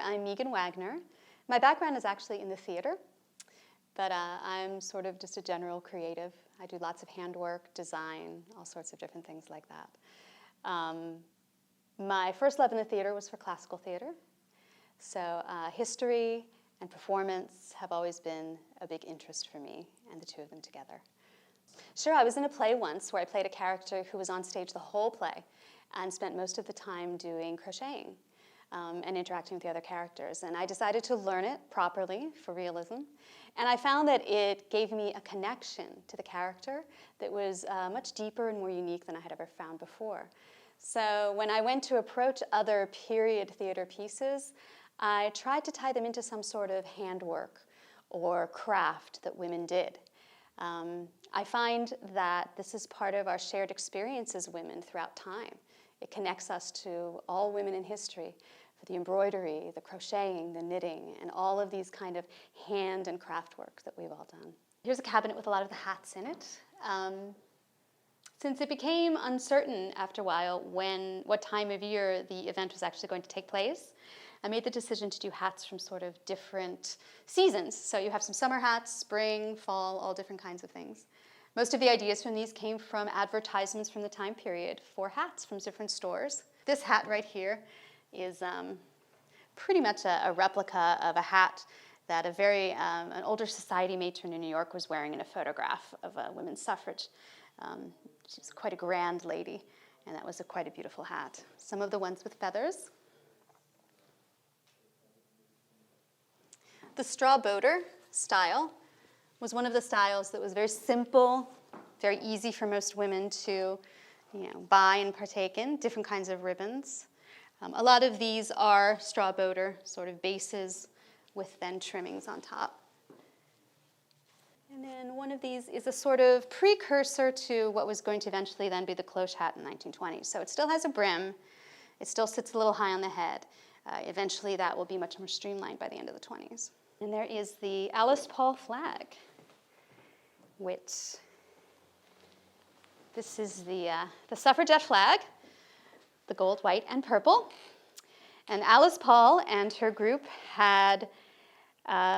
I'm Megan Wagner. My background is actually in the theater, but I'm sort of just a general creative. I do lots of handwork, design, all sorts of different things like that. My first love in the theater was for classical theater. So history and performance have always been a big interest for me, and the two of them together. Sure, I was in a play once where I played a character who was on stage the whole play and spent most of the time doing crocheting and interacting with the other characters. And I decided to learn it properly for realism. And I found that it gave me a connection to the character that was much deeper and more unique than I had ever found before. So when I went to approach other period theater pieces, I tried to tie them into some sort of handwork or craft that women did. I find that this is part of our shared experience as women throughout time. It connects us to all women in history, for the embroidery, the crocheting, the knitting, and all of these kind of hand and craft work that we've all done. Here's a cabinet with a lot of the hats in it. Since it became uncertain after a while what time of year the event was actually going to take place, I made the decision to do hats from sort of different seasons. So you have some summer hats, spring, fall, all different kinds of things. Most of the ideas from these came from advertisements from the time period for hats from different stores. This hat right here is pretty much a replica of a hat that an older society matron in New York was wearing in a photograph of women's suffrage. She was quite a grand lady, and that was quite a beautiful hat. Some of the ones with feathers. The straw boater style was one of the styles that was very simple, very easy for most women to buy and partake in, different kinds of ribbons. A lot of these are straw boater sort of bases with then trimmings on top. And then one of these is a sort of precursor to what was going to eventually then be the cloche hat in the 1920s. So it still has a brim. It still sits a little high on the head. Eventually that will be much more streamlined by the end of the 20s. And there is the Alice Paul flag, which this is the suffragette flag, the gold, white, and purple. And Alice Paul and her group had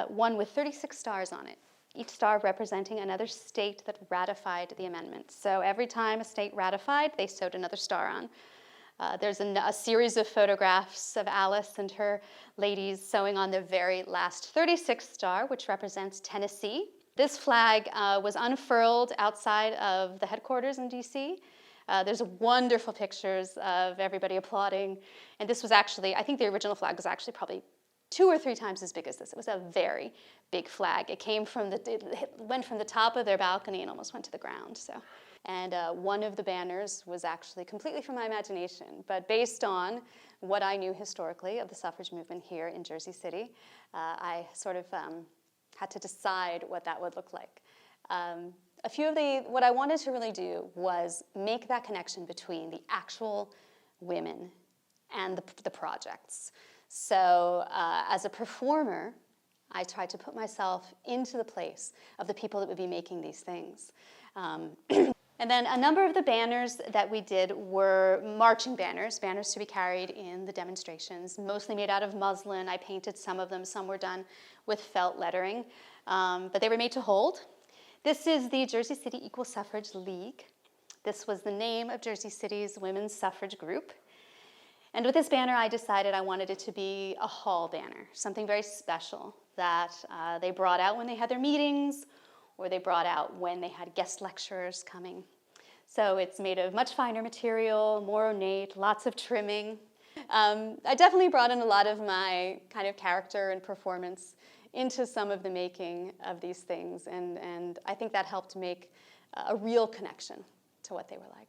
one with 36 stars on it, each star representing another state that ratified the amendment. So every time a state ratified, they sewed another star on. There's a series of photographs of Alice and her ladies sewing on the very last 36th star, which represents Tennessee. This flag was unfurled outside of the headquarters in D.C. There's wonderful pictures of everybody applauding. And this was actually, I think the original flag was actually probably 2 or 3 times as big as this. It was a very big flag. It went from the top of their balcony and almost went to the ground. And one of the banners was actually completely from my imagination, but based on what I knew historically of the suffrage movement here in Jersey City, I sort of had to decide what that would look like. What I wanted to really do was make that connection between the actual women and the projects. So as a performer, I tried to put myself into the place of the people that would be making these things. And then a number of the banners that we did were marching banners to be carried in the demonstrations, mostly made out of muslin. I painted some of them. Some were done with felt lettering, but they were made to hold. This is the Jersey City Equal Suffrage League. This was the name of Jersey City's women's suffrage group. And with this banner, I decided I wanted it to be a hall banner, something very special that they brought out when they had their meetings, or they brought out when they had guest lecturers coming. So it's made of much finer material, more ornate, lots of trimming. I definitely brought in a lot of my kind of character and performance into some of the making of these things, and I think that helped make a real connection to what they were like.